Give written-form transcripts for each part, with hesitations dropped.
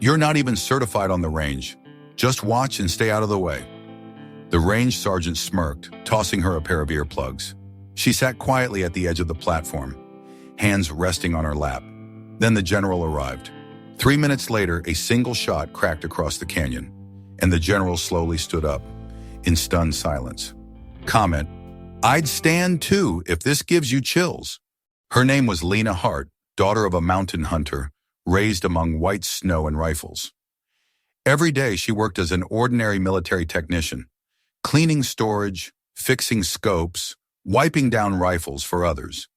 You're not even certified on the range. Just watch and stay out of the way." The range sergeant smirked, tossing her a pair of earplugs. She sat quietly at the edge of the platform, hands resting on her lap. Then the general arrived. 3 minutes later, a single shot cracked across the canyon, and the general slowly stood up, in stunned silence. Comment: "I'd stand too if this gives you chills." Her name was Lena Hart, daughter of a mountain hunter, raised among white snow and rifles. Every day she worked as an ordinary military technician, cleaning storage, fixing scopes, wiping down rifles for others.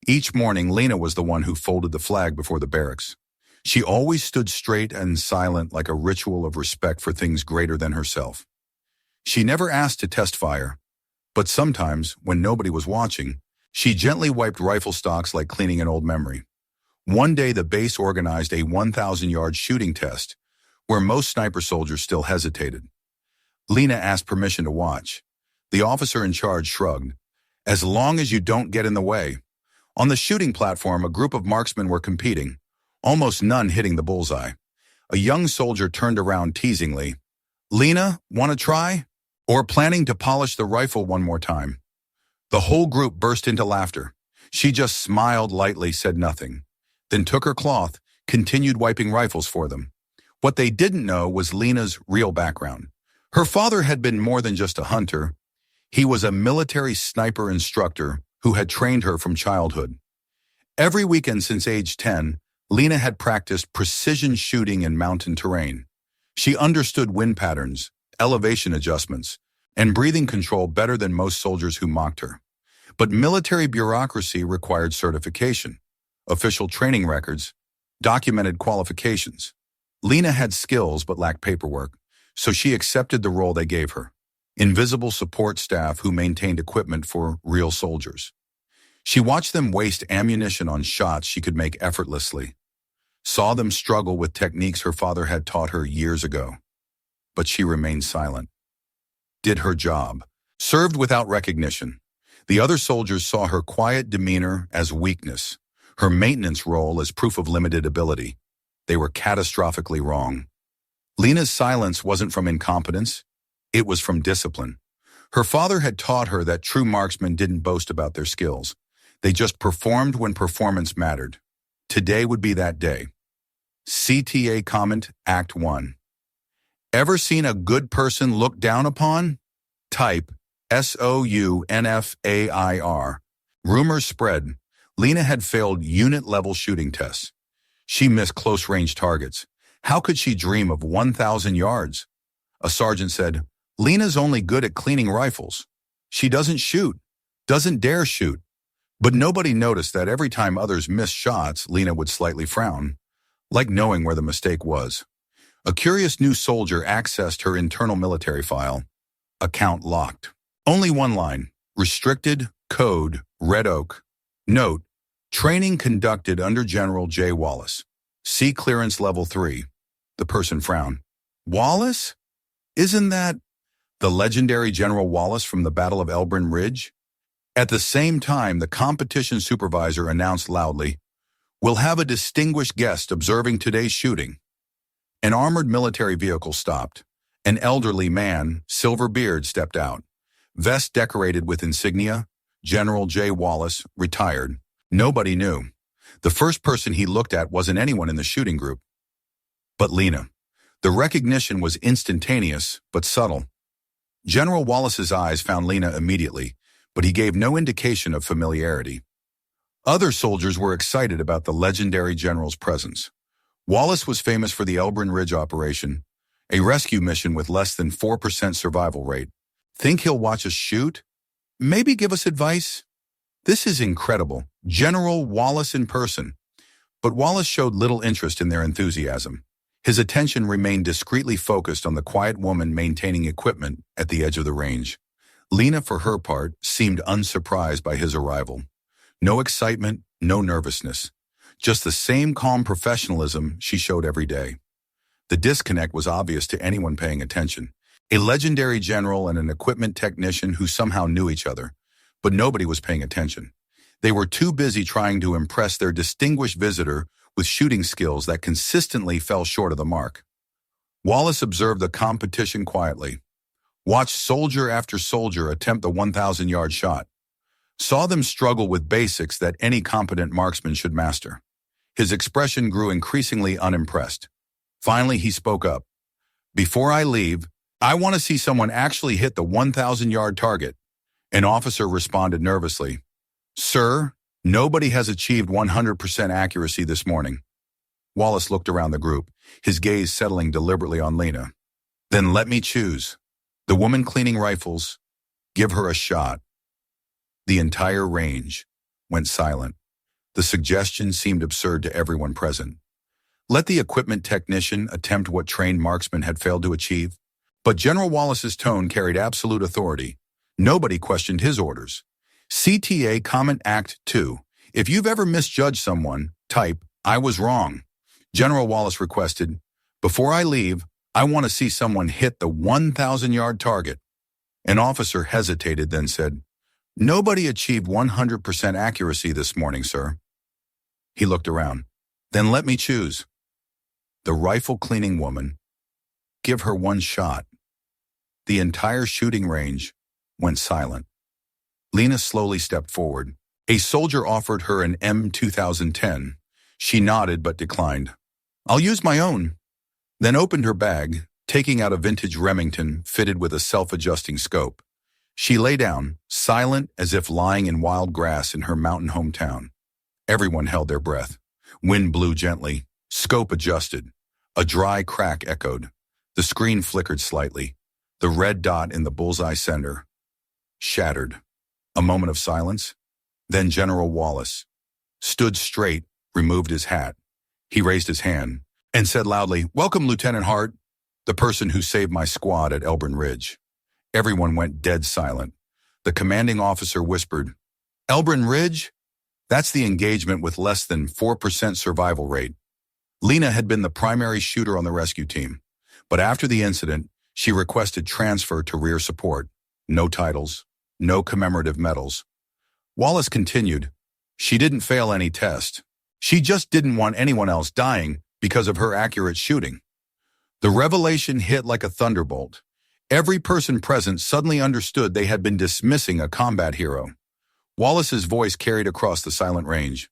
Each morning, Lena was the one who folded the flag before the barracks. She always stood straight and silent, like a ritual of respect for things greater than herself. She never asked to test fire, but sometimes, when nobody was watching, she gently wiped rifle stocks like cleaning an old memory. One day, the base organized a 1,000-yard shooting test, where most sniper soldiers still hesitated. Lena asked permission to watch. The officer in charge shrugged. "As long as you don't get in the way." On the shooting platform, a group of marksmen were competing, almost none hitting the bullseye. A young soldier turned around teasingly. "Lena, want to try? Or planning to polish the rifle one more time?" The whole group burst into laughter. She just smiled lightly, said nothing, then took her cloth, continued wiping rifles for them. What they didn't know was Lena's real background. Her father had been more than just a hunter. He was a military sniper instructor who had trained her from childhood. Every weekend since age 10, Lena had practiced precision shooting in mountain terrain. She understood wind patterns, elevation adjustments, and breathing control better than most soldiers who mocked her. But military bureaucracy required certification, official training records, documented qualifications. Lena had skills but lacked paperwork, so she accepted the role they gave her: invisible support staff who maintained equipment for real soldiers. She watched them waste ammunition on shots she could make effortlessly, saw them struggle with techniques her father had taught her years ago. But she remained silent, did her job, served without recognition. The other soldiers saw her quiet demeanor as weakness, her maintenance role as proof of limited ability. They were catastrophically wrong. Lena's silence wasn't from incompetence, it was from discipline. Her father had taught her that true marksmen didn't boast about their skills. They just performed when performance mattered. Today would be that day. CTA comment, Act 1. Ever seen a good person looked down upon? Type SOUNFAIR. Rumors spread. Lena had failed unit-level shooting tests. She missed close-range targets. How could she dream of 1,000 yards? A sergeant said, "Lena's only good at cleaning rifles. She doesn't shoot, doesn't dare shoot." But nobody noticed that every time others missed shots, Lena would slightly frown, like knowing where the mistake was. A curious new soldier accessed her internal military file. Account locked. Only one line: restricted, code, Red Oak. Note: training conducted under General J. Wallace. See clearance level 3. The person frowned. Wallace? Isn't that the legendary General Wallace from the Battle of Elbrin Ridge? At the same time, the competition supervisor announced loudly, "We'll have a distinguished guest observing today's shooting." An armored military vehicle stopped. An elderly man, silver beard, stepped out. Vest decorated with insignia, General J. Wallace, retired. Nobody knew. The first person he looked at wasn't anyone in the shooting group, but Lena. The recognition was instantaneous, but subtle. General Wallace's eyes found Lena immediately, but he gave no indication of familiarity. Other soldiers were excited about the legendary general's presence. Wallace was famous for the Elbrin Ridge operation, a rescue mission with less than 4% survival rate. Think he'll watch us shoot? Maybe give us advice? This is incredible. General Wallace in person. But Wallace showed little interest in their enthusiasm. His attention remained discreetly focused on the quiet woman maintaining equipment at the edge of the range. Lena, for her part, seemed unsurprised by his arrival. No excitement, no nervousness. Just the same calm professionalism she showed every day. The disconnect was obvious to anyone paying attention. A legendary general and an equipment technician who somehow knew each other, but nobody was paying attention. They were too busy trying to impress their distinguished visitor with shooting skills that consistently fell short of the mark. Wallace observed the competition quietly, watched soldier after soldier attempt the 1,000-yard shot, saw them struggle with basics that any competent marksman should master. His expression grew increasingly unimpressed. Finally, he spoke up. "Before I leave, I want to see someone actually hit the 1,000-yard target." An officer responded nervously, "Sir, nobody has achieved 100% accuracy this morning." Wallace looked around the group, his gaze settling deliberately on Lena. "Then let me choose. The woman cleaning rifles, give her a shot." The entire range went silent. The suggestion seemed absurd to everyone present. Let the equipment technician attempt what trained marksmen had failed to achieve. But General Wallace's tone carried absolute authority. Nobody questioned his orders. CTA Comment Act 2. If you've ever misjudged someone, type, "I was wrong." General Wallace requested, "Before I leave, I want to see someone hit the 1,000-yard target." An officer hesitated, then said, "Nobody achieved 100% accuracy this morning, sir." He looked around. "Then let me choose. The rifle cleaning woman, give her one shot." The entire shooting range went silent. Lena slowly stepped forward. A soldier offered her an M2010. She nodded but declined. "I'll use my own," then opened her bag, taking out a vintage Remington fitted with a self-adjusting scope. She lay down, silent as if lying in wild grass in her mountain hometown. Everyone held their breath. Wind blew gently. Scope adjusted. A dry crack echoed. The screen flickered slightly. The red dot in the bullseye center shattered. A moment of silence. Then General Wallace stood straight, removed his hat. He raised his hand and said loudly, "Welcome, Lieutenant Hart, the person who saved my squad at Elbrin Ridge." Everyone went dead silent. The commanding officer whispered, "Elbrin Ridge? That's the engagement with less than 4% survival rate." Lena had been the primary shooter on the rescue team, but after the incident, she requested transfer to rear support. No titles, no commemorative medals. Wallace continued, "She didn't fail any test. She just didn't want anyone else dying because of her accurate shooting." The revelation hit like a thunderbolt. Every person present suddenly understood they had been dismissing a combat hero. Wallace's voice carried across the silent range.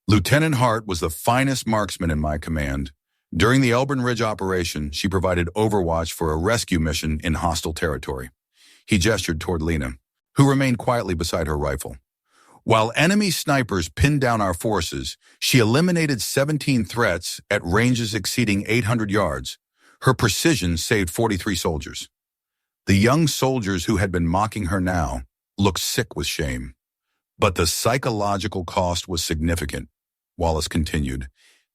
"Lieutenant Hart was the finest marksman in my command. During the Elbrin Ridge operation, she provided overwatch for a rescue mission in hostile territory." He gestured toward Lena, who remained quietly beside her rifle. "While enemy snipers pinned down our forces, she eliminated 17 threats at ranges exceeding 800 yards. Her precision saved 43 soldiers." The young soldiers who had been mocking her now looked sick with shame. "But the psychological cost was significant," Wallace continued.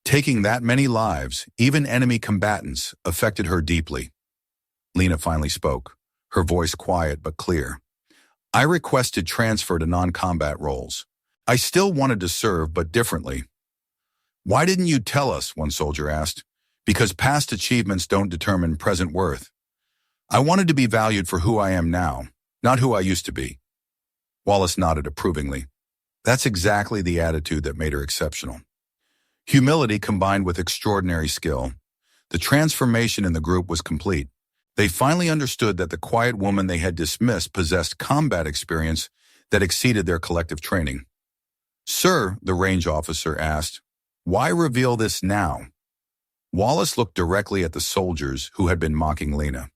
"Taking that many lives, even enemy combatants, affected her deeply." Lena finally spoke, her voice quiet but clear. "I requested transfer to non-combat roles. I still wanted to serve, but differently." "Why didn't you tell us?" one soldier asked. "Because past achievements don't determine present worth. I wanted to be valued for who I am now, not who I used to be." Wallace nodded approvingly. That's exactly the attitude that made her exceptional. Humility combined with extraordinary skill. The transformation in the group was complete. They finally understood that the quiet woman they had dismissed possessed combat experience that exceeded their collective training. "Sir," the range officer asked, "why reveal this now?" Wallace looked directly at the soldiers who had been mocking Lena.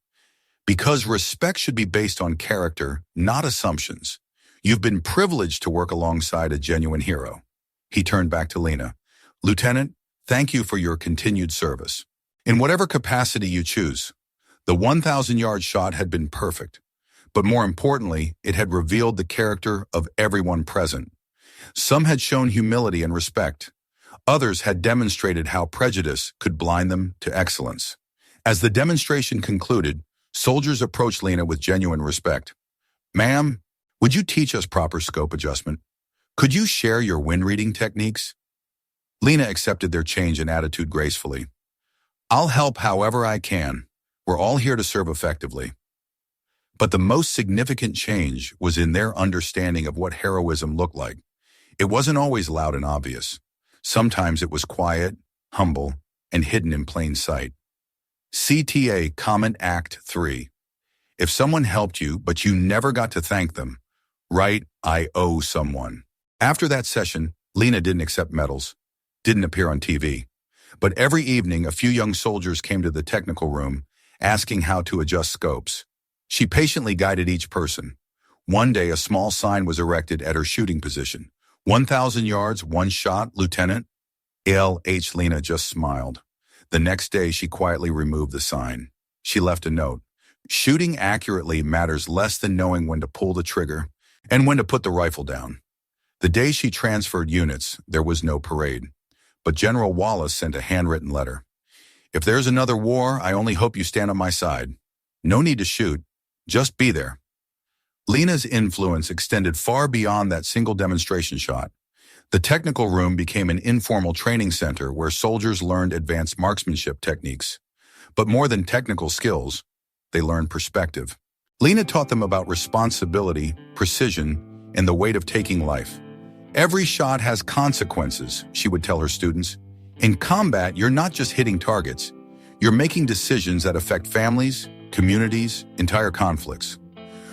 "Because respect should be based on character, not assumptions. You've been privileged to work alongside a genuine hero." He turned back to Lena. "Lieutenant, thank you for your continued service. In whatever capacity you choose." The 1,000-yard shot had been perfect, but more importantly, it had revealed the character of everyone present. Some had shown humility and respect. Others had demonstrated how prejudice could blind them to excellence. As the demonstration concluded, soldiers approached Lena with genuine respect. "Ma'am, would you teach us proper scope adjustment? Could you share your wind reading techniques?" Lena accepted their change in attitude gracefully. "I'll help however I can. We're all here to serve effectively." But the most significant change was in their understanding of what heroism looked like. It wasn't always loud and obvious. Sometimes it was quiet, humble, and hidden in plain sight. CTA Comment Act 3. If someone helped you, but you never got to thank them, write, "I owe someone." After that session, Lena didn't accept medals, didn't appear on TV. But every evening, a few young soldiers came to the technical room, asking how to adjust scopes. She patiently guided each person. One day, a small sign was erected at her shooting position. 1,000 yards, one shot, Lieutenant. L.H. Lena just smiled. The next day, she quietly removed the sign. She left a note. Shooting accurately matters less than knowing when to pull the trigger and when to put the rifle down. The day she transferred units, there was no parade. But General Wallace sent a handwritten letter. "If there's another war, I only hope you stand on my side. No need to shoot. Just be there." Lena's influence extended far beyond that single demonstration shot. The technical room became an informal training center where soldiers learned advanced marksmanship techniques. But more than technical skills, they learned perspective. Lena taught them about responsibility, precision, and the weight of taking life. "Every shot has consequences," she would tell her students. "In combat, you're not just hitting targets. You're making decisions that affect families, communities, entire conflicts."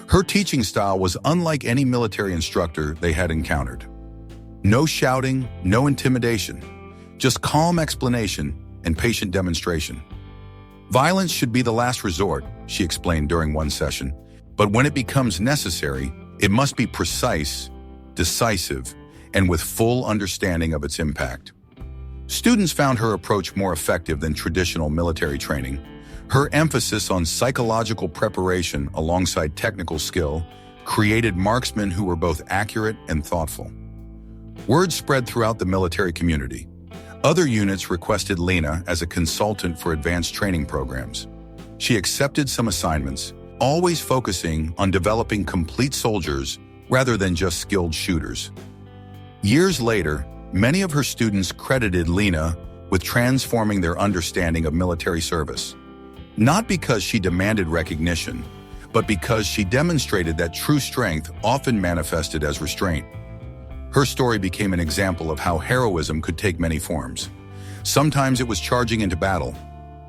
Her teaching style was unlike any military instructor they had encountered. No shouting, no intimidation, just calm explanation and patient demonstration. "Violence should be the last resort," she explained during one session. "But when it becomes necessary, it must be precise, decisive, and with full understanding of its impact." Students found her approach more effective than traditional military training. Her emphasis on psychological preparation alongside technical skill created marksmen who were both accurate and thoughtful. Word spread throughout the military community. Other units requested Lena as a consultant for advanced training programs. She accepted some assignments, always focusing on developing complete soldiers rather than just skilled shooters. Years later, many of her students credited Lena with transforming their understanding of military service. Not because she demanded recognition, but because she demonstrated that true strength often manifested as restraint. Her story became an example of how heroism could take many forms. Sometimes it was charging into battle.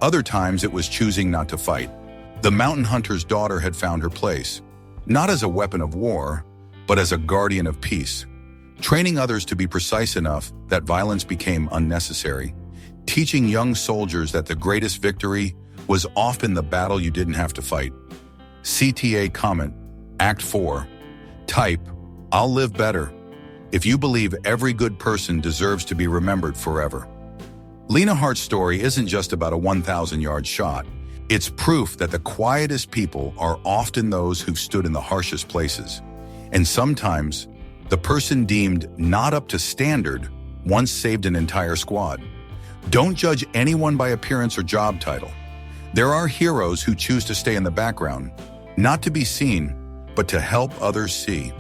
Other times it was choosing not to fight. The mountain hunter's daughter had found her place, not as a weapon of war, but as a guardian of peace, training others to be precise enough that violence became unnecessary, teaching young soldiers that the greatest victory was often the battle you didn't have to fight. CTA Comment, Act 4. Type, "I'll live better," if you believe every good person deserves to be remembered forever. Lena Hart's story isn't just about a 1,000-yard shot. It's proof that the quietest people are often those who've stood in the harshest places. And sometimes, the person deemed not up to standard once saved an entire squad. Don't judge anyone by appearance or job title. There are heroes who choose to stay in the background, not to be seen, but to help others see.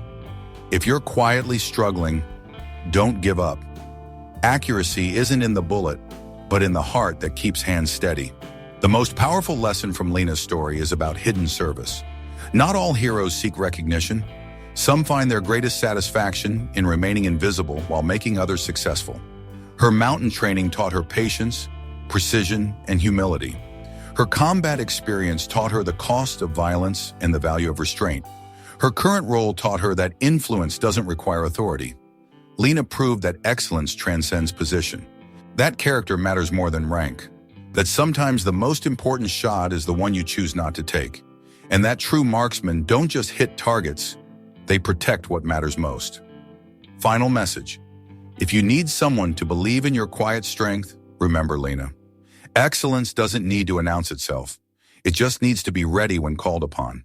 If you're quietly struggling, don't give up. Accuracy isn't in the bullet, but in the heart that keeps hands steady. The most powerful lesson from Lena's story is about hidden service. Not all heroes seek recognition. Some find their greatest satisfaction in remaining invisible while making others successful. Her mountain training taught her patience, precision, and humility. Her combat experience taught her the cost of violence and the value of restraint. Her current role taught her that influence doesn't require authority. Lena proved that excellence transcends position. That character matters more than rank. That sometimes the most important shot is the one you choose not to take. And that true marksmen don't just hit targets, they protect what matters most. Final message. If you need someone to believe in your quiet strength, remember Lena. Excellence doesn't need to announce itself. It just needs to be ready when called upon.